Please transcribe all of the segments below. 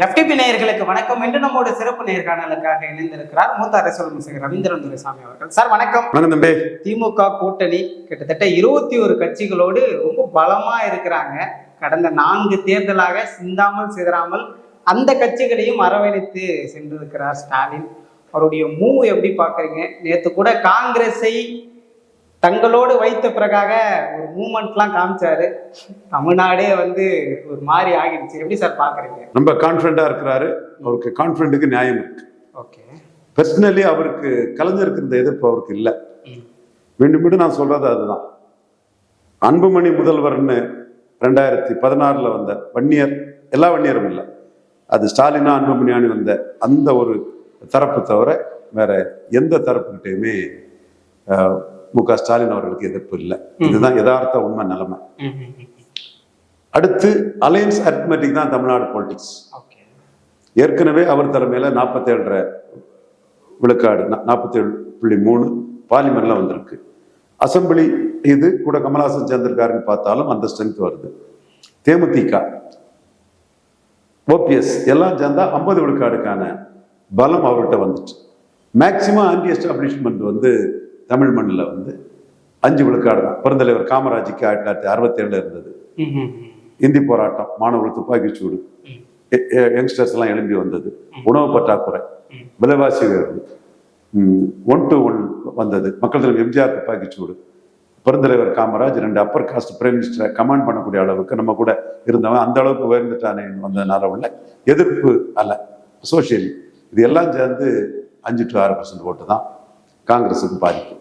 FTP நேயர்களுக்கு வணக்கம். இன்று நம்மோட சிறப்பு நேர்காணலுக்காக இணைந்திருக்கிறார் மூத்த அரசியல் விமர்சகர் ரவீந்திரன் துரைசாமி அவர்கள். சார் வணக்கம். வணக்கம் தம்பி. திமுக கூட்டணி கிட்டத்தட்ட 21 கட்சிகளோடு ரொம்ப பலமா இருக்கிறாங்க. கடந்த 4 தேர்தலாக சிந்தாமல் சிதறாமல் அந்த கட்சிகளையும் அரவணைத்து சென்றிருக்கிறார் ஸ்டாலின். அவருடைய மூவ் எப்படி பாக்குறீங்க? நேற்று கூட காங்கிரஸை தங்களோடு வைத்த பிறகாக ஒரு மூமெண்ட்லாம் காமிச்சாரு. தமிழ்நாடே ஒரு மாதிரி ஆகிடுச்சு. எப்படி சார் பாக்குறீங்க? ரொம்ப கான்ஃபிடண்டா இருக்கிறாரு. அவருக்கு கான்ஃபிடண்ட்டுக்கு நியாயம் இருக்கு. ஓகே. பர்சனலி அவருக்கு கலைஞருக்கு இருந்த எதிர்ப்பு அவருக்கு இல்லை. மீண்டும் மீண்டும் நான் சொல்றது அதுதான். அன்புமணி முதல்வர்னு 2016 வந்த வன்னியர், எல்லா வன்னியரும் இல்லை, அது ஸ்டாலினா அன்புமணியானு வந்த அந்த ஒரு தரப்பு தவிர வேற எந்த தரப்புகிட்டையுமே மு.க. ஸ்டாலின் அவர்களுக்கு எதிர்ப்பு இல்லை. இதுதான் யதார்த்த உண்மை நிலைமை. அடுத்து அலையன்ஸ் அரித்மெட்டிக் தான் தமிழ்நாடு பாலிடிக்ஸ். ஏற்கனவே அவர் தலைமையில 47.5 விழுக்காடு 47.3 பார்லிமெண்ட்ல வந்திருக்கு. அசம்பிளி இது கூட கமல்ஹாசன் சேர்ந்திருக்காருன்னு பார்த்தாலும் அந்த ஸ்ட்ரென்த் வருது. தேமுதிக, ஓபிஎஸ் எல்லாம் சேர்ந்தா 50 விழுக்காடுக்கான பலம் அவர்கிட்ட வந்துச்சு. மேக்சிமம் ஆன்டி எஸ்டாப்ளிஷ்மெண்ட் தமிழ் மண்ணில் 5 விழுக்காடு தான். பெருந்தலைவர் காமராஜுக்கு 1967 இருந்தது. இந்தி போராட்டம், மாணவர்கள் துப்பாக்கிச்சூடு, யங்ஸ்டர்ஸ் எல்லாம் எழும்பி வந்தது, உணவு பற்றாக்குறை, விலைவாசி உயர்வு, 1-to-1 வந்தது, மக்கள் தலைவர் எம்ஜிஆர் துப்பாக்கிச்சூடு, பெருந்தலைவர் காமராஜ் 2 அப்பர் காஸ்ட் பிரைம் மினிஸ்டரை கமாண்ட் பண்ணக்கூடிய அளவுக்கு நம்ம கூட இருந்தவன் அந்த அளவுக்கு உயர்ந்துட்டானே வந்ததுனால உள்ள எதிர்ப்பு அல்ல, சோசியலி இது எல்லாம் சேர்ந்து 5 to 6% ஓட்டு தான் காங்கிரஸுக்கு பாதிக்கும்.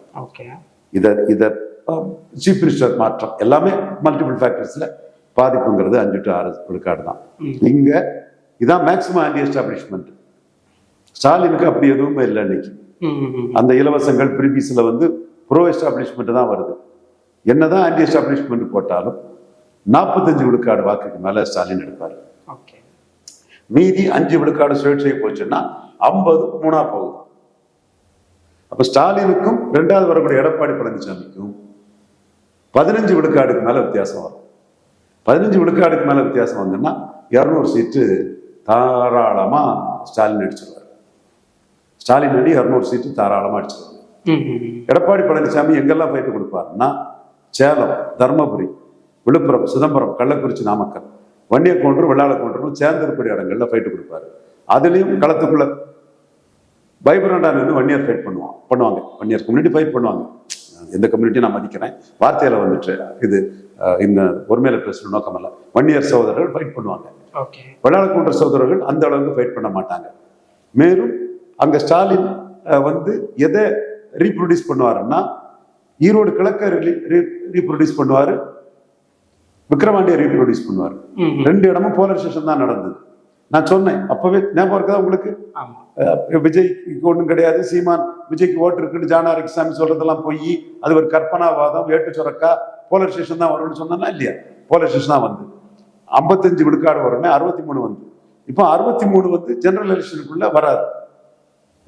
இதை சீஃப் மினிஸ்டர் மாற்றம் எல்லாமே மல்டிபிள் ஃபேக்டர்ஸ்ல பாதிப்புங்கிறது 5 to 6 விழுக்காடு தான். இங்க இதான் மேக்சிமம் ஆன்டி எஸ்டாப்ளிஷ்மெண்ட். ஸ்டாலினுக்கு அப்படி எதுவுமே இல்லை. இன்னைக்கு அந்த இலவசங்கள் பிரிவிஸ்ல ப்ரோ எஸ்டாப்ளிஷ்மெண்ட் தான் வருது. என்னதான் ஆன்டி எஸ்டாப்ளிஷ்மெண்ட் போட்டாலும் 45 விழுக்காடு வாக்குக்கு மேல ஸ்டாலின் எடுப்பாரு. மீதி 5 விழுக்காடு சுயேட்சை போச்சுன்னா 50-3 போகுது. அப்ப ஸ்டாலினுக்கும் 2வது வரக்கூடிய எடப்பாடி பழனிசாமிக்கும் 15 விழுக்காடுக்கு மேல வித்தியாசம் வரும். 15 விழுக்காடுக்கு மேல வித்தியாசம் வந்துன்னா 200 சீட்டு தாராளமா ஸ்டாலின் அடிச்சிருவாரு. ஸ்டாலின் அடி 200 சீட்டு தாராளமா அடிச்சிருவாரு. எடப்பாடி பழனிசாமி எங்கெல்லாம் ஃபைட்டு கொடுப்பாருன்னா சேலம், தர்மபுரி, விழுப்புரம், சிதம்பரம், கள்ளக்குறிச்சி, நாமக்கல், வன்னியக்கோன்று, வெள்ளாளக்கோன்று சேர்ந்து இருக்கக்கூடிய இடங்கள்ல ஃபைட்டு கொடுப்பாரு. அதுலயும் களத்துக்குள்ள வைப்ரண்டா நின்று வன்னியர் ஃபைட் பண்ணுவாங்க. வன்னியர் கம்யூனிட்டி ஃபைட் பண்ணுவாங்க. எந்த கம்யூனிட்டியும் நான் மதிக்கிறேன். வார்த்தையில இது இந்த ஒருமையில பேசுற நோக்கம் அல்ல. வன்னியர் சகோதரர்கள் ஃபைட் பண்ணுவாங்க. வெள்ளாளக்கோன்ற சகோதரர்கள் அந்த அளவுக்கு ஃபைட் பண்ண மாட்டாங்க. மேலும் அங்க ஸ்டாலின் எதை ரீப்ரொடியூஸ் பண்ணுவாருன்னா ஈரோடு கிழக்க ரீப்ரொடியூஸ் பண்ணுவாரு, விக்கிரவாண்டியை ரீப்ரொடியூஸ் பண்ணுவாரு. 2 இடமும் போலரைசேஷன் தான் நடந்தது. நான் சொன்னேன் அப்பவே, ஞாபகம் இருக்கா உங்களுக்கு? விஜய்க்கு ஒன்றும் கிடையாது, சீமான் விஜய்க்கு ஓட்டு இருக்குன்னு ஜானாரிக்கு சாமி சொல்றதெல்லாம் போய் அது ஒரு கற்பனாவாதம், ஏட்டு சுரக்கா, போலரைசேஷன் தான் வரும்னு சொன்னா இல்லையா? போலரைசேஷன் தான் 55 விழுக்காடு வரும்னு 63 இப்போ 63 ஜெனரல் எலெக்ஷனுக்குள்ள வராது.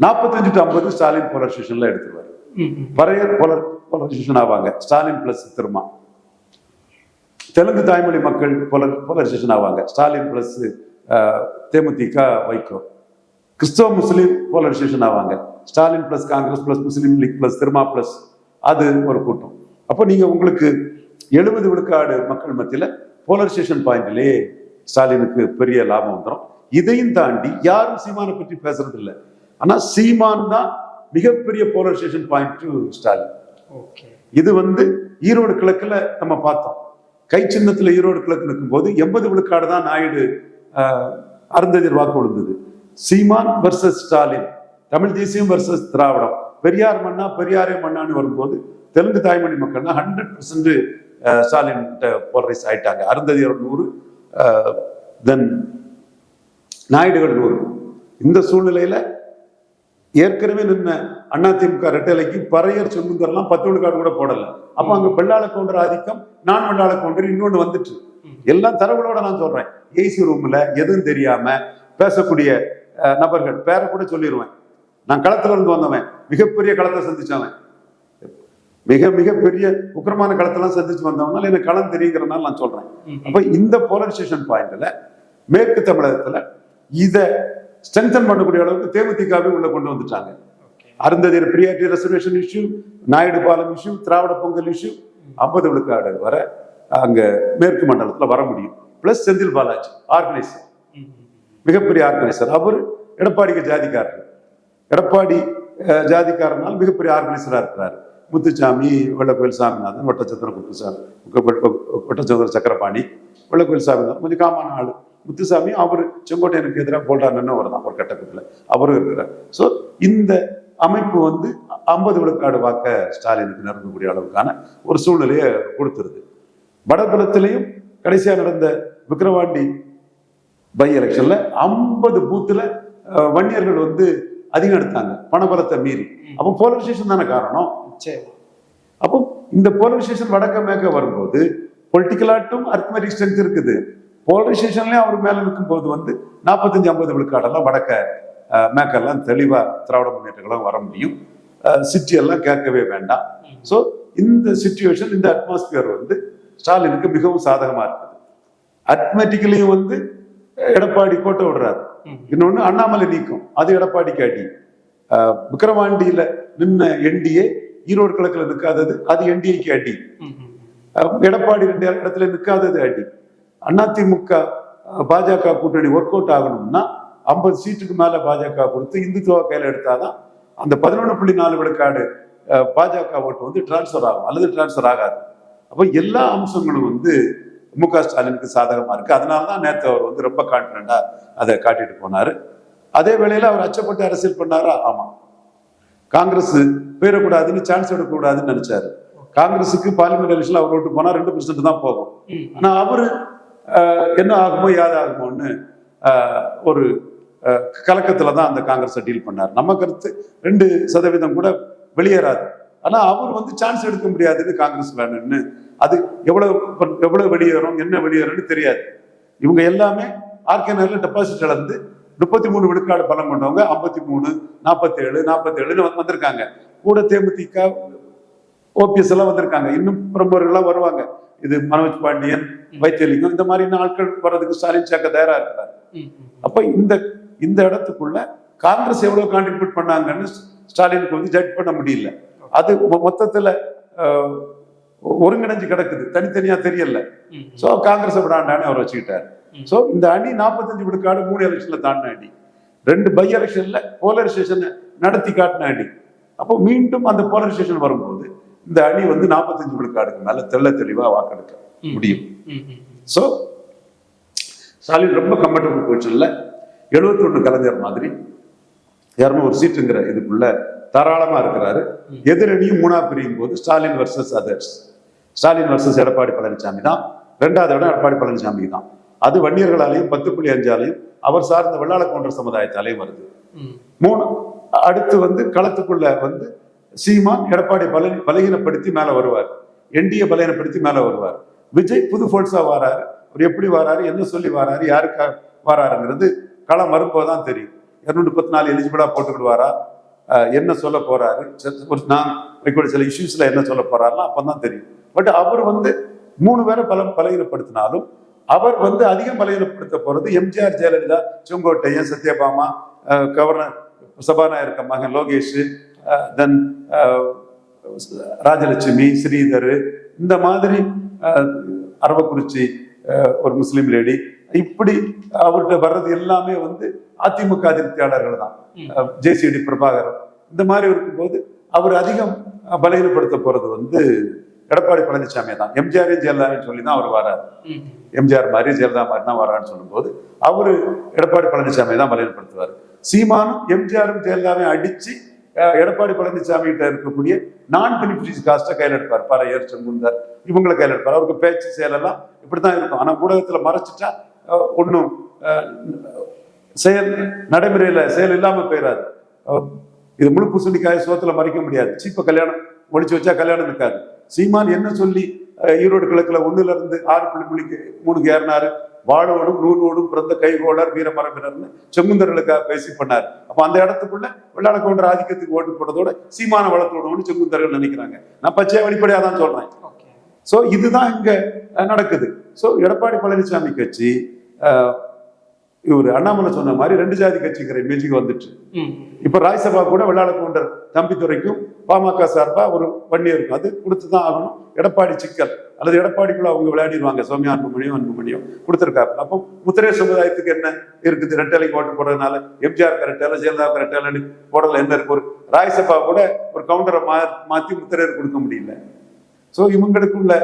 45 to 50 ஸ்டாலின் போலரைசேஷன்ல எடுத்துருவாரு. பறையர் போலரைசேஷன் ஆவாங்க, ஸ்டாலின் பிளஸ் திருமா. தெலுங்கு தாய்மொழி மக்கள் போலரைசேஷன் ஆவாங்க, ஸ்டாலின் பிளஸ் தேமுதிக, வைகோ. கிறிஸ்தவ முஸ்லீம் போலரைசேஷன் ஆவாங்க, ஸ்டாலின் பிளஸ் காங்கிரஸ் பிளஸ் முஸ்லீம் லீக் பிளஸ் திருமா பிளஸ் அது ஒரு கூட்டம். அப்போ நீங்க உங்களுக்கு 70 விழுக்காடு மக்கள் மத்தியில போலரைசேஷன் பாயிண்ட்லேயே ஸ்டாலினுக்கு பெரிய லாபம் வந்துடும். இதையும் தாண்டி யாரும் சீமானை பற்றி பேசுறது இல்லை. ஆனா சீமான் தான் மிகப்பெரிய போலரைசேஷன் பாயிண்ட் டு ஸ்டாலின். இது ஈரோடு கிழக்குல நம்ம பார்த்தோம். கை சின்னத்துல ஈரோடு கிழக்கு நிற்கும் போது 80 விழுக்காடு தான் நாயுடு அருந்ததியர் வாக்கு விழுந்தது. சீமான் வர்சஸ் ஸ்டாலின், தமிழ் தேசியம் வர்சஸ் திராவிடம், பெரியார் மண்ணா பெரியாரே மண்ணான்னு வரும்போது தெலுங்கு தாய்மொழி மக்கள்னா 100% ஸ்டாலின் போலரைஸ் ஆயிட்டாங்க. அருந்ததியர் 100, தென் நாயுடுகள் 100. இந்த சூழ்நிலையில ஏற்கனவே நின்ன அதிமுக ரெட்டலைக்கு பறையர் செங்குந்தரெல்லாம் 10 விழுக்காடு கூட போடல. அப்ப அங்க வெள்ளாள கவுண்டர் ஆதிக்கம், நான் வெள்ளாள கவுண்டர் இன்னொன்னு வந்துட்டு எல்லாம் தரவுகளோட நான் சொல்றேன். ஏசி ரூம்ல எதுவும் தெரியாம பேசக்கூடிய நபர்கள் பேரை கூட சொல்லிடுவேன். நான் களத்துல இருந்து வந்தவன், மிகப்பெரிய களத்தை சந்திச்சவன், மிக மிக பெரிய உக்கிரமான களத்தெல்லாம் சந்திச்சு வந்தவங்க எனக்கு களம் தெரியுங்கிறனால நான் சொல்றேன். அப்ப இந்த போலரைசேஷன் பாயிண்ட்ல மேற்கு தமிழகத்துல இதை ஸ்ட்ரென்தன் பண்ணக்கூடிய அளவுக்கு தேமுதிகவே உள்ள கொண்டு வந்துட்டாங்க. Arunthathiyar priority reservation issue, Naidu பாலம் இஷ்யூ, திராவிட பொங்கல் இஷ்யூ, 50 விழுக்காடு வர அங்க மேற்கு மண்டலத்துல வர முடியும். பிளஸ் செந்தில் பாலாஜி ஆர்கனைசர், மிகப்பெரிய ஆர்கனைசர். அவர் எடப்பாடிக்கு ஜாதிக்காரர், எடப்பாடி ஜாதிக்காரனால் மிகப்பெரிய ஆர்கனைசரா இருக்கிறாரு. முத்துசாமி, வெள்ளக்கோயில் சாமிநாதன், வட்டச்சத்திர குப்புசாமி, வட்டச்சத்திர சக்கரபாணி, வெள்ளக்கோயில் சாமிநாதன் கொஞ்சம் காமான ஆளு. முத்துசாமி அவர் செங்கோட்டையனுக்கு எதிராக போல்டான்னு அவர் தான் ஒரு கட்டத்தில் அவரும் இருக்கிறார். ஸோ இந்த அமைப்பு வந்து 50 விழுக்காடு வாக்க ஸ்டாலினுக்கு நெருங்கக்கூடிய அளவுக்கான ஒரு சூழ்நிலையை கொடுத்துருது. வடபுலத்திலையும் கடைசியா நடந்த விக்கிரவாண்டி பை எலெக்ஷன்ல 50 பூத்துல வன்னியர்கள் வந்து அதிகம் எடுத்தாங்க, பணபலத்தை மீறி. அப்போ போலரைசேஷன் தானே காரணம். அப்போ இந்த போலரைசேஷன் வடக்க மேற்க வரும்போது பொலிட்டிக்கலாட்டும் அரித்மெட்டிக் ஸ்ட்ரென்த் இருக்குது. போலரைசேஷன்லயும் அவர் மேல நிற்கும் போது வந்து 45-50 விழுக்காடெல்லாம் வடக்க மேற்கெல்லாம் தெளிவா திராவிட முன்னேற்றங்களும் வர முடியும். சிட்டி எல்லாம் கேட்கவே வேண்டாம். ஸோ இந்த சிச்சுவேஷன், இந்த அட்மாஸ்பியர் வந்து ஸ்டாலினுக்கு மிகவும் சாதகமா இருக்குது. அரித்மெட்டிக்கலையும் வந்து எடப்பாடி கோட்டை விடுறாரு. இன்னொன்னு அண்ணாமலை நீக்கம், அது எடப்பாடிக்கு அடி. விக்கிரவாண்டியில நின்ன என்டிஏ ஈரோடு கிழக்குல நிற்காதது, அது என்டிஏக்கு அடி. எடப்பாடி 2 இடத்துல நிற்காதது அடி. அதிமுக பாஜக கூட்டணி ஒர்க் அவுட் ஆகணும்னா 50 சீட்டுக்கு மேல பாஜக கொடுத்து இந்துத்துவ கையில எடுத்தாதான் அந்த 11.4 விழுக்காடு பாஜக ஓட்டு வந்து டிரான்ஸ்பர் ஆகும், அல்லது டிரான்ஸ்பர் ஆகாது. அப்போ எல்லா அம்சங்களும் வந்து மு.க. ஸ்டாலினுக்கு சாதகமா இருக்கு. அதனாலதான் நேற்று அவர் வந்து ரொம்ப கான்பிடண்டா அதை காட்டிட்டு போனாரு. அதே வேளையில அவர் அச்சப்பட்டு அரசியல் பண்ணாரா? ஆமா. காங்கிரஸ் போயிடக்கூடாதுன்னு, சான்ஸ் எடுக்கக்கூடாதுன்னு நினைச்சாரு. காங்கிரஸுக்கு பார்லிமெண்ட் எலெக்ஷன்ல அவர் ஓட்டு போனா 2% தான் போகும். ஆனா அவரு என்ன ஆகுமோ யாது ஆகுமோன்னு ஒரு கலக்கத்துல தான் அந்த காங்கிரஸை டீல் பண்ணார். நம்ம கருத்து 2% கூட வெளியேறாது. ஆனா அவர் வந்து சான்ஸ் எடுக்க முடியாதுன்னு காங்கிரஸ் வேணும்னு, அது எவ்வளவு வெளியேறும், என்ன வெளியேறும்னு தெரியாது. இவங்க எல்லாமே ஆர்கேனர்ல டெபாசிட் இழந்து 33 விழுக்காடு பலம் கொண்டவங்க 53, 47 வந்திருக்காங்க. கூட தேமுதிக, ஓபிஎஸ் எல்லாம் வந்திருக்காங்க. இன்னும் பிரமுகர்கள்லாம் வருவாங்க. இது மனோஜ் பாண்டியன், வைத்தியலிங்கம், இந்த மாதிரி ஆட்கள் வர்றதுக்கு ஸ்டாலின் சேர்க்க தயாரா இருக்கிறார். அப்ப இந்த இடத்துக்குள்ள காங்கிரஸ் எவ்வளவு கான்ட்ரிபியூட் பண்ணாங்கன்னு ஸ்டாலினுக்கு வந்து ஜட்ஜ் பண்ண முடியல. அது மொத்தத்துல ஒருங்கிணைஞ்சு கிடக்குது, தனித்தனியா தெரியல. சோ காங்கிரஸ் விடாண்டான்னு அவர் வச்சுக்கிட்டாரு. சோ இந்த அணி 45 விழுக்காடு 3 எலெக்ஷன்ல தாண்டின அணி, 2 பை எலெக்ஷன்ல போலரைசேஷன் நடத்தி காட்டின அணி. அப்போ மீண்டும் அந்த போலரைசேஷன் வரும்போது இந்த அணி வந்து 45 விழுக்காடுக்கு மேல தெளிவா வாக்கெடுக்க முடியும். சோ ஸ்டாலின் ரொம்ப கம்ஃபர்டபுள் பொசிஷன்ல 71 கலைஞர் மாதிரி 200 சீட்டுங்கிற இதுக்குள்ள தாராளமா இருக்கிறாரு. எதிரணியும் 3ஆ பிரியும் போது Stalin versus others, Stalin versus Edappadi Palaniswami தான். 2வது இடம் எடப்பாடி பழனிசாமி தான். அது வன்னியர்களாலையும் 10.5ஆலையும் அவர் சார்ந்த வெள்ளாள கவுண்டர் சமுதாயத்தாலையும் வருது. 3 அடுத்து வந்து களத்துக்குள்ள வந்து சீமான் எடப்பாடி பலகீனப்படுத்தி மேல வருவார், என்டிஏ பலகீனப்படுத்தி மேல வருவார். விஜய் புது ஃபோர்ஸா வாராரு. அவர் எப்படி வாராரு, என்ன சொல்லி வாராரு, யாருக்காக வாராருங்கிறது களம் வரும்போதுதான் தெரியும். 214 எலிஜிபிளா போட்டுக்கிடுவாரா, என்ன சொல்ல போறாரு, நான் வைக்கக்கூடிய சில இஷ்யூஸ்ல என்ன சொல்ல போறாருன்னா அப்பதான் தெரியும். பட் அவர் வந்து 3 பேரை பலகீனப்படுத்தினாலும் அவர் வந்து அதிகம் பலகீனப்படுத்த போறது எம்ஜிஆர், ஜெயலலிதா, செங்கோட்டையன், சத்யபாமா, கவர்னர் சபாநாயகர் மகன் லோகேஷ், தென் ராஜலட்சுமி, ஸ்ரீதர், இந்த மாதிரி அரவக்குறிச்சி ஒரு முஸ்லீம் லேடி, இப்படி அவர்கிட்ட வர்றது எல்லாமே வந்து அதிமுக அதிருப்தியாளர்கள் தான். ஜேசிடி பிரபாகர், இந்த மாதிரி இருக்கும்போது அவர் அதிகம் பலகீனப்படுத்த போறது வந்து எடப்பாடி பழனிசாமி தான். எம்ஜிஆர் ஜெயலலிதான்னு சொல்லி தான் அவர் வராரு. எம்ஜிஆர் மாதிரி ஜெயலலிதா மாதிரி தான் வரான்னு சொல்லும் போது அவரு எடப்பாடி பழனிசாமி தான் பலகீனப்படுத்துவார். சீமானும் எம்ஜிஆரும் ஜெயலலிதாவையும் அடிச்சு எடப்பாடி பழனிசாமி கிட்ட இருக்கக்கூடிய நான் பெனிஃபிஷரிஸ் காஸ்ட்டை கையில் எடுப்பார். பறையர், செங்குந்தர், இவங்களை கையில் எடுப்பார். அவருக்கு பேச்சு செயலெல்லாம் இப்படித்தான் இருக்கும். ஆனா ஊடகத்துல மறைச்சிட்டா ஒன்றும் செயல் நடைமுறையில செயல் இல்லாம போயிடாது. இது முழு பூசணிக்காய சோத்துல மறைக்க முடியாது. சீப்ப கல்யாணம் முடிச்சு வச்சா கல்யாணம் இருக்காது. சீமான் என்ன சொல்லி ஈரோடு கிழக்குல 1ல இருந்து 6.3க்கு ஏறினாரு. வாழோடும் நூலோடும் பிறந்த கைகோளர் வீரமரபினர்னு செங்குந்தர்களுக்காக பேசி பண்ணார். அப்ப அந்த இடத்துக்குள்ள வெள்ளாள கவுண்டர் ஆதிக்கத்துக்கு ஓட்டு போட்டதோட சீமான வளர்த்தோடும்னு செங்குந்தர்கள் நினைக்கிறாங்க. நான் பச்சையா வெளிப்படையா தான் சொல்றேன். சோ இதுதான் இங்க நடக்குது. சோ எடப்பாடி பழனிசாமி கட்சி இவர் அண்ணாமலை சொன்ன மாதிரி 2 ஜாதி கட்சிங்கிற இமேஜுக்கு வந்துட்டு இப்ப ராஜ்யசபா கூட வெள்ளாள கவுண்டர் தம்பித்துறைக்கும் பாமக சார்பா ஒரு வண்டி இருக்கும், அது கொடுத்துதான் ஆகணும். எடப்பாடி சிக்கல் அல்லது எடப்பாடிக்குள்ள அவங்க விளையாடிடுவாங்க. சௌமியா அன்புமணியும் கொடுத்துருக்காரு. அப்போ முத்திரையர் சமுதாயத்துக்கு என்ன இருக்குது? ரெட்டலைக்கு ஓட்டு போடுறதுனால எம்ஜிஆர் ரெட்டலை, ஜெயலலிதா ரெட்டலை போடல என்ன இருக்கு? ஒரு ராஜ்யசபா கூட ஒரு கவுண்டரை மாத்தி முத்திரையர் கொடுக்க முடியல. ஸோ இவங்களுக்குள்ள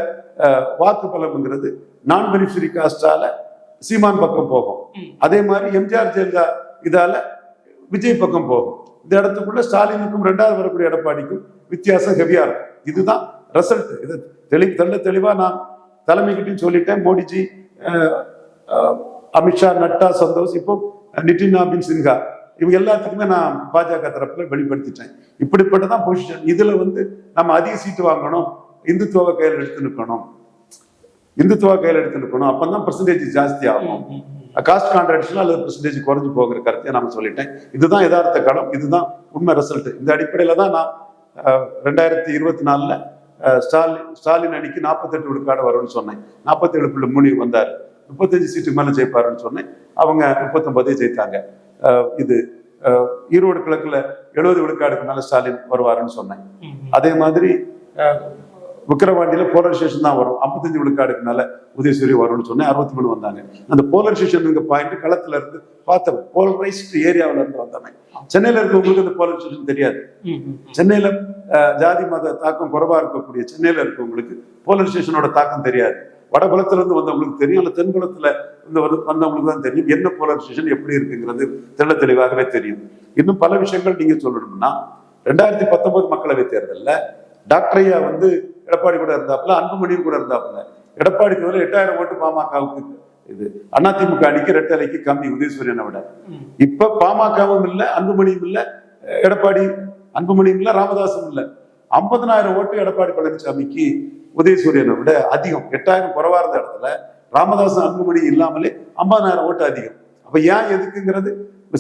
வாக்கு பலம்ங்கிறது நான் பெனிஃபிஷரி காஸ்டால சீமான் பக்கம் போகும். அதே மாதிரி எம்ஜிஆர் ஜெயலலிதா இதால விஜய் பக்கம் போகும். இந்த இடத்துக்குள்ள ஸ்டாலினுக்கும் 2வது வரக்கூடிய எடப்பாடிக்கும் வித்தியாசம் ஹெவியா இருக்கும். இதுதான் ரிசல்ட். இது தெளிவா நான் தலைமைக்கிட்டையும் சொல்லிட்டேன். மோடிஜி, அமித்ஷா, நட்டா, சந்தோஷ், இப்போ நிதின் நபீன் சின்ஹா, இவங்க எல்லாத்துக்குமே நான் பாஜக தரப்புல வெளிப்படுத்திட்டேன். இப்படிப்பட்டதான் பொசிஷன். இதுல நம்ம அதிக சீட்டு வாங்கணும், இந்துத்துவ கையில் எடுத்து நிற்கணும், அப்பதான் பெர்சன்டேஜ் ஜாஸ்தி ஆகும். காஸ்ட் கான்ட்ராக்ஷன் அல்லது பெர்சன்டேஜ் குறைஞ்சு போகிற கருத்தை நாம சொல்லிட்டேன். இதுதான் யதார்த்த களம், இதுதான் உண்மை ரிசல்ட். இந்த அடிப்படையில தான் நான் 2024 ஸ்டாலின் அணிக்கு 48 விழுக்காடு வரும்னு சொன்னேன். 47.3 வந்தாரு. 35 சீட்டு மேல ஜெயிப்பாருன்னு சொன்னேன். அவங்க 39 ஜெயித்தாங்க. இது ஈரோடு கிழக்குல 70 விழுக்காடுக்கு மேல ஸ்டாலின் வருவாருன்னு சொன்னேன். அதே மாதிரி விக்கிரவாண்டியில போலரைசேஷன் தான் வரும். 55 விழுக்காடுக்கு மேல உதயசூரி வரும்னு சொன்னேன். 63 வந்தாங்க. அந்த போலரைசேஷன் பாயிண்ட் களத்துல இருந்து பார்த்தவன், போலரைஸ்டு ஏரியாவில இருந்து வந்தவன். சென்னையில இருக்கவங்களுக்கு அந்த போலரைசேஷன் தெரியாது. சென்னையில ஜாதி மத தாக்கம் குறைவா இருக்கக்கூடிய சென்னையில இருக்கவங்களுக்கு போலரைசேஷனோட தாக்கம் தெரியாது. வடபுலத்துல இருந்து வந்தவங்களுக்கு தெரியும், அல்ல தென்புலத்துல இருந்து வந்தவங்களுக்கு தான் தெரியும் என்ன போலரைசேஷன் எப்படி இருக்குங்கிறது தெளிவாகவே தெரியும். இன்னும் பல விஷயங்கள் நீங்க சொல்லணும்னா 2019 மக்களவை தேர்தல்ல டாக்டர் ஐயா எடப்பாடி கூட இருந்தாப்புல, அன்புமணியும் கூட இருந்தாப்புல. எடப்பாடி தவிர 8000 ஓட்டு பாமகவுக்கு, இது அதிமுக அணிக்கு ரெட்டலைக்கு கம்மி உதயசூரியனை விட. இப்ப பாமகவும் இல்ல, அன்புமணியும் இல்ல, அன்புமணியும் இல்ல, ராமதாசும் இல்ல. 50,000 ஓட்டு எடப்பாடி பழனிசாமிக்கு உதயசூரியனை விட அதிகம். 8000 குறைவா இருந்த இடத்துல ராமதாசன் அன்புமணி இல்லாமலே 50,000 ஓட்டு அதிகம். அப்ப ஏன் எதுக்குங்கிறது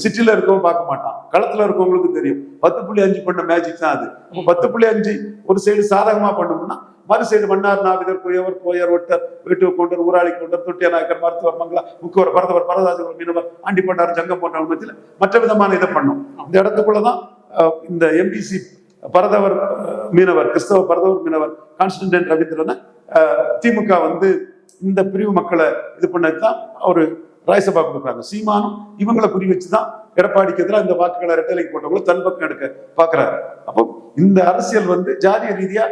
சிட்டில இருக்கவங்க பார்க்க மாட்டான், களத்துல இருக்கவங்களுக்கு தெரியும். 10.5 பண்ண மேஜிக் தான் அது. 10.5 ஒரு சைடு சாதகமா பண்ணோம்னா மறு சைடு மன்னார், நாவிதர், குயவர், கோயர், ஒட்டர், வீட்டு கொண்டர், ஊராளி கொண்டர், தொட்டிய நாயக்கர், மருத்துவர், மங்களா, முக்குவர், பரதவர், பரதாஜவர், மீனவர், ஆண்டி பண்டார், ஜங்கம் போன்ற மத்தியில் மற்ற விதமான இதை பண்ணும். இந்த இடத்துக்குள்ளதான் இந்த எம்பிசி பரதவர் மீனவர், கிறிஸ்தவ பரதவர் மீனவர் கான்ஸ்டன்டைன் ரவீந்திரனை திமுக இந்த பிரிவு மக்களை இது பண்ணதான் ஒரு ராஜ்யசபா கொடுக்குறாங்க. சீமானும் இவங்களை குறி வச்சுதான் எடப்பாடிக்கு எதிராக இந்த வாக்குகளை ரெட்டலைக்கு போட்டவங்களும் தன் பக்கம் எடுக்க பாக்குறாரு. அப்போ இந்த அரசியல் ஜாதிய ரீதியா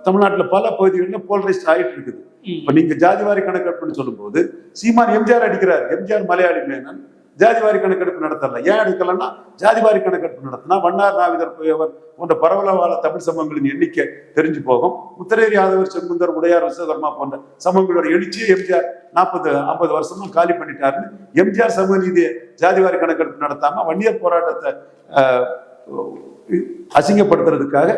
தமிழ்நாட்டுல பல பகுதிகளில் போலரைஸ்ட் ஆயிட்டு இருக்குது. இப்ப நீங்க ஜாதிவாரி கணக்கெடுப்புன்னு சொல்லும் போது சீமான் எம்ஜிஆர் அடிக்கிறார். எம்ஜிஆர் மலையாளி மேனன் ஜாதிவாரி கணக்கெடுப்பு நடத்தல. ஏன் எடுக்கலன்னா ஜாதிவாரி கணக்கெடுப்பு நடத்தினா வண்ணார், நாவிதர், குயவர் போன்ற பரவலவாழ தமிழ் சமூகங்களின் எண்ணிக்கை தெரிஞ்சு போகும். முத்திரையர், யாதவர், செங்குந்தர், உடையார், விஸ்வகர்மா போன்ற சமூகங்களோட எழுச்சியை எம்ஜிஆர் 40-50 வருஷமா காலி பண்ணிட்டாருன்னு எம்ஜிஆர் சமூக நீதியை ஜாதிவாரி கணக்கெடுப்பு நடத்தாம வன்னியர் போராட்டத்தை அசிங்கப்படுத்துறதுக்காக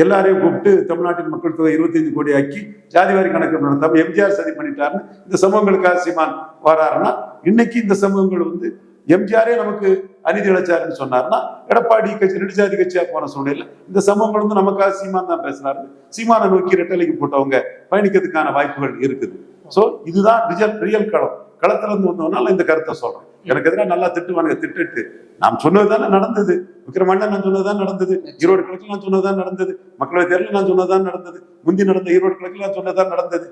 எல்லாரையும் கூப்பிட்டு தமிழ்நாட்டின் மக்கள் தொகை 25 கோடி ஆக்கி ஜாதிவாரி கணக்கு நடத்தாம எம்ஜிஆர் சதி பண்ணிட்டாருன்னு இந்த சமூகங்களுக்காக சீமான் வராருன்னா, இன்னைக்கு இந்த சமூகங்கள் எம்ஜிஆரே நமக்கு அநீதி இழைச்சாருன்னு சொன்னாருன்னா, எடப்பாடி கட்சி 2 ஜாதி கட்சியா போன சூழ்நிலை இந்த சமூகங்கள் நமக்காக சீமான் தான் பேசுறாரு. சீமானை நோக்கி ரெட்டலைக்கு போட்டவங்க பயணிக்கிறதுக்கான வாய்ப்புகள் இருக்குது. ஸோ இதுதான் ரியல் களம். களத்துல இருந்து வந்தவனால இந்த கருத்தை சொல்றேன். எனக்கு எதிராக நல்லா திட்டுவானுங்க, திட்டு நாம் சொன்னதுதானே நடந்தது. விக்ரமண்ணன் நான் சொன்னதுதான் நடந்தது. ஈரோடு கிழக்கில் நான் சொன்னதுதான் நடந்தது. மக்களவை தேர்தலில் நான் சொன்னதுதான் நடந்தது. முந்தி நடந்த ஈரோடு கிழக்கில் நான் சொன்னதுதான் நடந்தது.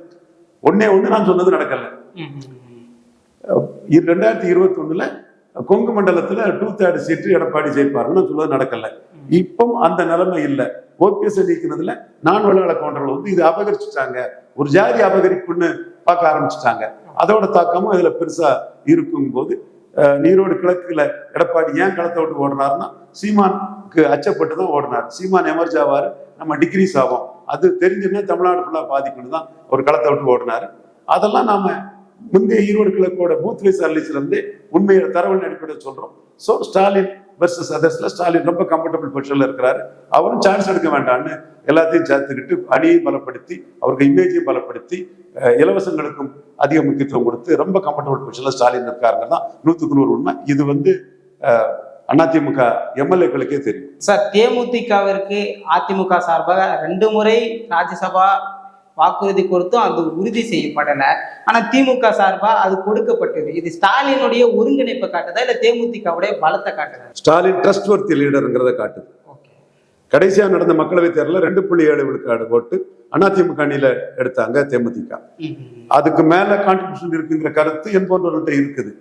ஒன்னே நான் சொன்னது நடக்கல. 2021 கொங்கு மண்டலத்துல 2/3 சீட்டு எடப்பாடி ஜெயிப்பாருன்னு சொல்றது நடக்கல. இப்போ அந்த நிலைமை இல்லை. ஓபிஎஸ் நீக்கினதுல நான் வெள்ளாள கவுண்டர்கள் இது அபகரிச்சுட்டாங்க, ஒரு ஜாதி அபகரிப்புன்னு பார்க்க ஆரம்பிச்சுட்டாங்க. அதோட தாக்கமும் இதுல பெருசா இருக்கும் போது ஈரோடு கிழக்குல எடப்பாடி ஏன் களத்தை விட்டு ஓடுனாருன்னா சீமானுக்கு அச்சப்பட்டு தான் ஓடினார். சீமான் எமர்ஜ் ஆவாரு, நம்ம டிகிரீஸ் ஆகும், அது தெரிஞ்சுன்னா தமிழ்நாடு ஃபுல்லா பாதிக்கணும் தான் ஒரு களத்தை விட்டு ஓடினாரு. அதெல்லாம் நாம முந்தைய ஈரோடு கிழக்கோட பூத் வைஸ் அனலிஸ்ல இருந்து உண்மையை தரவல் அடிப்படையில் சொல்றோம். ஸோ ஸ்டாலின் வெர்சஸ் அதர்ஸ்ல ஸ்டாலின் ரொம்ப கம்ஃபர்டபுள் பொசிஷன்ல இருக்கிறாரு. அவரும் சான்ஸ் எடுக்க வேண்டாம்னு எல்லாத்தையும் சேர்த்துக்கிட்டு அணியை பலப்படுத்தி அவருக்கு இமேஜையும் பலப்படுத்தி இலவசங்களுக்கும் அதிக முக்கியத்துவம் கொடுத்து ரொம்ப கம்ஃபர்டபுள் பொசிஷன்ல ஸ்டாலின் இருக்காருங்கிறது தான் 100க்கு 100 உண்மை. இது அதிமுக எம்எல்ஏக்களுக்கே தெரியும். சார், தேமுதிகவிற்கு அதிமுக சார்பாக 2 முறை ராஜ்யசபா வாக்குறுதி கொடுத்தும் அது உறுதி செய்யப்படலை. ஆனா திமுக சார்பா அது கொடுக்கப்பட்டது. இது ஸ்டாலினுடைய ஒருங்கிணைப்பை காட்டுதா இல்ல தேமுதிகவுடைய பலத்தை காட்டுதா? ஸ்டாலின் ட்ரஸ்ட் வர்த்தி லீடருங்கிறத காட்டுது. கடைசியா நடந்த மக்களவைத் தேர்தலில் 2.7 விழுக்காடு ஓட்டு அதிமுக அணியில எடுத்தாங்க தேமுதிக. அதுக்கு மேல கான்ட்ரிபியூஷன் இருக்குங்கிற கருத்து என் போன்றவர்கள்ட்ட இருக்குது.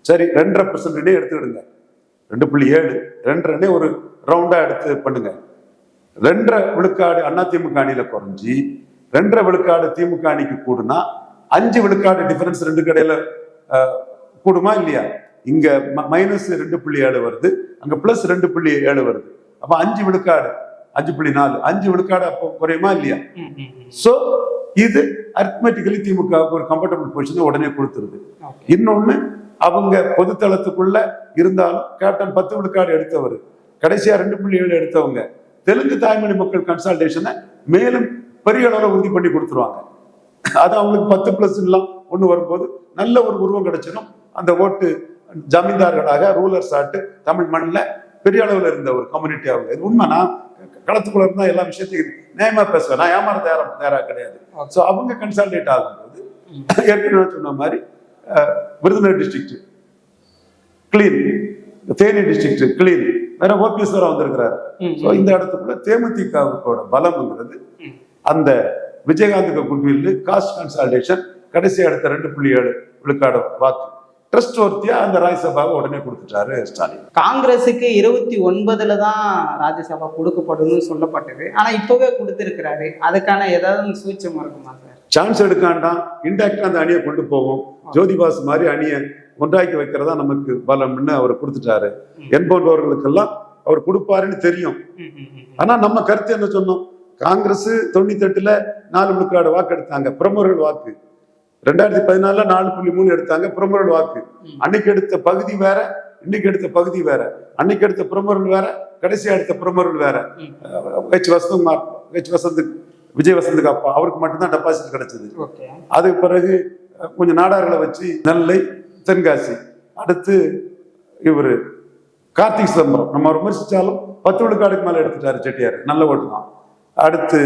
சரி, 2.5% எடுத்துக்கிடுங்க. 2.7 2 ஒரு ரவுண்டா எடுத்து பண்ணுங்க. 2.5 விழுக்காடு அதிமுக அணியில குறைஞ்சி 2.5 விழுக்காடு திமுக அணிக்கு கூடுனா 5 விழுக்காடு டிஃபரன்ஸ் ரெண்டு கடையில கூடுமா இல்லையா? இங்க -2.7 வருது, அங்க +2.7 வருது. அப்ப 5 விழுக்காடு 5.4 5 விழுக்காடு அப்போ குறையுமா இல்லையா? சோ இது அரித்மெட்டிக்கலி திமுகவுக்கு ஒரு கம்ஃபர்டபுள் பொசிஷனை உடனே கொடுத்துருது. இன்னொன்னு, அவங்க பொதுத்தளத்துக்குள்ள இருந்தாலும் கேப்டன் 10 விழுக்காடு எடுத்தவர், கடைசியா 2.7 எடுத்தவங்க தெலுங்கு தாய்மொழி மக்கள் கன்சால்டேஷனை மேலும் பெரிய அளவில் உறுதி பண்ணி கொடுத்துருவாங்க. அது அவங்களுக்கு 10+ எல்லாம் ஒண்ணு வரும்போது நல்ல ஒரு உருவம் கிடைச்சிடும். அந்த ஓட்டு ஜமீன்தார்களாக ரூலர்ஸ் ஆட்டு தமிழ் மண்ணில் பெரிய அளவில் இருந்த ஒரு கம்யூனிட்டி அவங்க. இது உண்மை. நான் களத்துக்குள்ள இருந்தா எல்லா விஷயத்தையும் நியாயமா பேசுவேன். நான் ஏமாற தயாரா கிடையாது. ஸோ அவங்க கன்சால்டேட் ஆகும்போது ஏற்கனவே சொன்ன மாதிரி Virudhunagar district clean, Theni district clean, வேற ஓபிஎஸ் வர வந்திருக்கிறாரு. ஸோ இந்த இடத்துக்குள்ள தேமுதிகவோட பலம்ங்கிறது அந்த விஜயகாந்துக்கு குட்வில் காஸ்ட் கன்சால்டேஷன் கடைசி அடுத்த 2.7 விழுக்காடு வாக்கு ட்ரஸ்ட் வர்த்தியா அந்த ராஜ்யசபாவை உடனே கொடுத்துட்டாரு ஸ்டாலின். காங்கிரஸுக்கு 29 தான் ராஜ்யசபா கொடுக்கப்படும் சொல்லப்பட்டது. ஆனா இப்பவே கொடுத்திருக்கிறாரு. அதுக்கான ஏதாவது சூட்சம் இருக்குமா சார்? சான்ஸ் எடுக்காண்டாம், இன்டாக்டா அந்த அணியை கொண்டு போவோம். ஜோதிபாஸ் மாதிரி அணியை ஒன்றாக்கி வைக்கிறதா நமக்கு பலம்னு அவர் கொடுத்துட்டாரு. என்பவர்களுக்கெல்லாம் அவர் கொடுப்பாருன்னு தெரியும். ஆனா நம்ம கருத்து என்ன சொன்னோம்? காங்கிரஸ் 98ல 4 விழுக்காடு வாக்கு எடுத்தாங்க, பிரமுகர்கள் வாக்கு. 2014 4.3 எடுத்தாங்க, பிரமுகர்கள் வாக்கு. அன்னைக்கு எடுத்த பகுதி வேற, இன்னைக்கு எடுத்த பகுதி வேற. அன்னைக்கு எடுத்த பிரமுகர்கள் வேற, கடைசியா எடுத்த பிரமுகர்கள் வேற. விஜய் வசந்துக்கு அப்பா அவருக்கு மட்டும்தான் டெபாசிட் கிடைச்சது. அதுக்கு பிறகு கொஞ்சம் நாடார்களை வச்சு நெல்லை, தென்காசி, அடுத்து இவரு கார்த்திக் சிதம்பரம் நம்ம விமர்சிச்சாலும் 10 விழுக்காடுக்கு மேல எடுத்துட்டாரு செட்டியார், நல்ல ஓட்டு தான். அடுத்து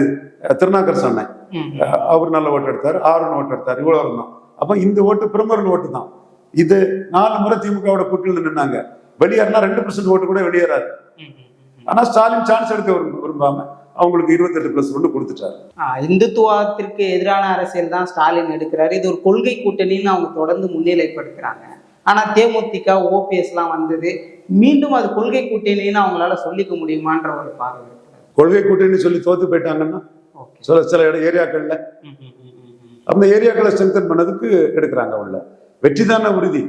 திருநாக்கர் சொன்னேன், அவர் நல்ல ஓட்டு எடுத்தார், 6 ஓட்டு எடுத்தார், இவ்வளவு தான். அப்ப இந்த ஓட்டு பிரமுகர்கள் ஓட்டு தான். இது 4 முறை திமுகவோட கூட்டணியில் நின்னாங்க. வெளியேறினா 2% ஓட்டு கூட வெளியேறாரு. ஆனா ஸ்டாலின் சான்ஸ் எடுக்க விரும்பாம அவங்களுக்கு 28+1 கொடுத்துட்டாரு. இந்துத்துவத்திற்கு எதிரான அரசியல் தான் ஸ்டாலின் எடுக்கிறாரு. இது ஒரு கொள்கை கூட்டணின்னு அவங்க தொடர்ந்து முன்னிலைப்படுத்துறாங்க. ஆனா தேமுதிக ஓபிஎஸ் எல்லாம் வந்தது, மீண்டும் அது கொள்கை கூட்டணின்னு அவங்களால சொல்லிக்க முடியுமான்ற ஒரு பார்வை. கொள்கை கூட்டணி சொல்லி தோத்து போயிட்டாங்கன்னா சில ஏரியாக்கள்ல அந்த ஏரியாக்களை ஸ்ட்ரென்தன் பண்ணதுக்கு எடுக்கிறாங்க. உள்ள வெற்றி தானே உறுதி.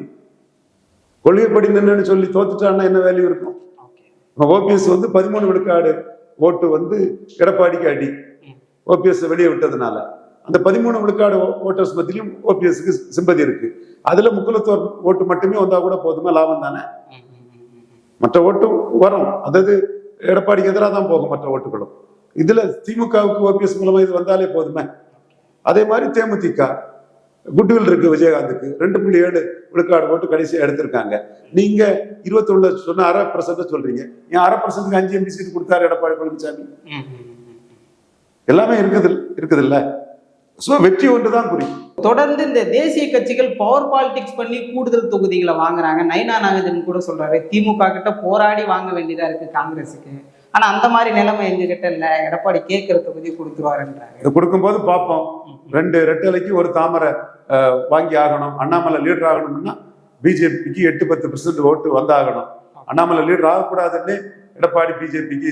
கொள்கைப்படி நின்னு சொல்லி தோத்துட்டான்னா என்ன வேல்யூ இருக்கும்? ஓபிஎஸ் 13 விழுக்காடு ஓட்டு எடப்பாடிக்கு அடி, ஓபிஎஸ் வெளியே விட்டதுனால அந்த 13 விழுக்காடு ஓட்டர்ஸ் மத்தியிலும் ஓபிஎஸ்க்கு சிம்பதி இருக்கு. அதுல முக்குலத்தோர் ஓட்டு மட்டுமே வந்தா கூட போதுமே, லாபம் தானே. மற்ற ஓட்டும் வரும், அதாவது எடப்பாடிக்கு எதிராக தான் போகும் மற்ற ஓட்டுகளும். இதுல திமுகவுக்கு ஓபிஎஸ் மூலமா இது வந்தாலே போதுமே. அதே மாதிரி தேமுதிக குட்வில் இருக்கு, விஜயகாந்துக்கு 2.7 விழுக்காடு ஓட்டு கடைசியா எடுத்திருக்காங்க. நீங்க 21 சொன்ன 1/2% சொல்றீங்க. ஏன் 1/2%க்கு 5 எம்பி சீட் கொடுத்தாரு எடப்பாடி பழனிசாமி? எல்லாமே இருக்குது இல்ல. சோ வெற்றி ஒன்றுதான் குறி. தொடர்ந்து இந்த தேசிய கட்சிகள் பவர் பாலிடிக்ஸ் பண்ணி கூடுதல் தொகுதிகளை வாங்குறாங்க. நைனா நாகேந்திரன் கூட சொல்றாரு, திமுக கிட்ட போராடி வாங்க வேண்டியதா இருக்கு காங்கிரஸுக்கு. ஆனா அந்த மாதிரி நிலைமை எங்க கிட்ட இல்ல, எடப்பாடி கேட்கிற தொகுதி கொடுத்துருவாருன்றாங்க. கொடுக்கும்போது பார்ப்போம். 2 ரெட்டலைக்கு ஒரு தாமரை வாங்கி ஆகணும். அண்ணாமலை லீடர் ஆகணும்னா பிஜேபிக்கு 8-10% ஓட்டு வந்தாகணும். அண்ணாமலை லீடர் ஆகக்கூடாதுன்னு எடப்பாடி பிஜேபிக்கு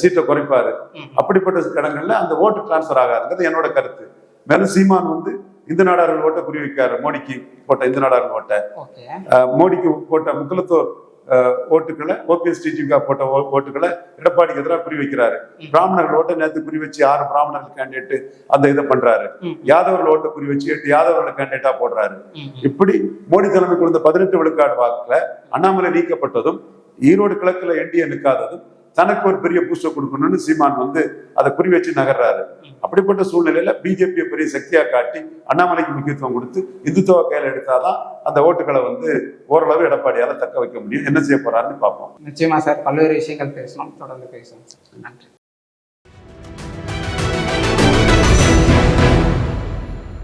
சீட்டை குறைப்பாரு. அப்படிப்பட்ட இடங்கள்ல அந்த ஓட்டு டிரான்ஸ்பர் ஆகாதுங்கிறது என்னோட கருத்து. மேலும் சீமான் இந்து நாடார்கள் ஓட்டை குறி வைக்காரு. மோடிக்கு போட்ட இந்து நாடார்கள் ஓட்டை, மோடிக்கு போட்ட முக்குலத்தோர் ஓட்டுக்களை, ஓபிஎஸ் டிஜிக போட்ட ஓட்டுக்களை எடப்பாடிக்கு எதிராக குறி வைக்கிறாரு. பிராமணர்கள் ஓட்டை நேற்று குறி வச்சு 6 பிராமணர்கள் கேண்டிடேட் அந்த இதை பண்றாரு. யாதவர்கள் ஓட்டை குறி வச்சு 8 யாதவர்கள் கேண்டிடேட்டா போடுறாரு. இப்படி மோடி தலைமை கொடுத்த 18 விழுக்காடு வாக்குல அண்ணாமலை நீக்கப்பட்டதும், ஈரோடு கிழக்குல என்டிஏ நிற்காததும் தனக்கு ஒரு பெரிய பூஸ்டர் கொடுக்கணும்னு சீமான் அதை குறி வச்சு நகர்றாரு. அப்படிப்பட்ட சூழ்நிலையில பிஜேபியை பெரிய சக்தியா காட்டி அண்ணாமலைக்கு முக்கியத்துவம் கொடுத்து இந்துத்துவ கையில எடுத்தாதான் அந்த ஓட்டுகளை ஓரளவு எடப்பாடியால தக்க வைக்க முடியும். என்ன செய்ய போறாருன்னு பார்ப்போம். நிச்சயமா சார், பல்வேறு விஷயங்கள் பேசணும், தொடர்ந்து பேசணும். நன்றி.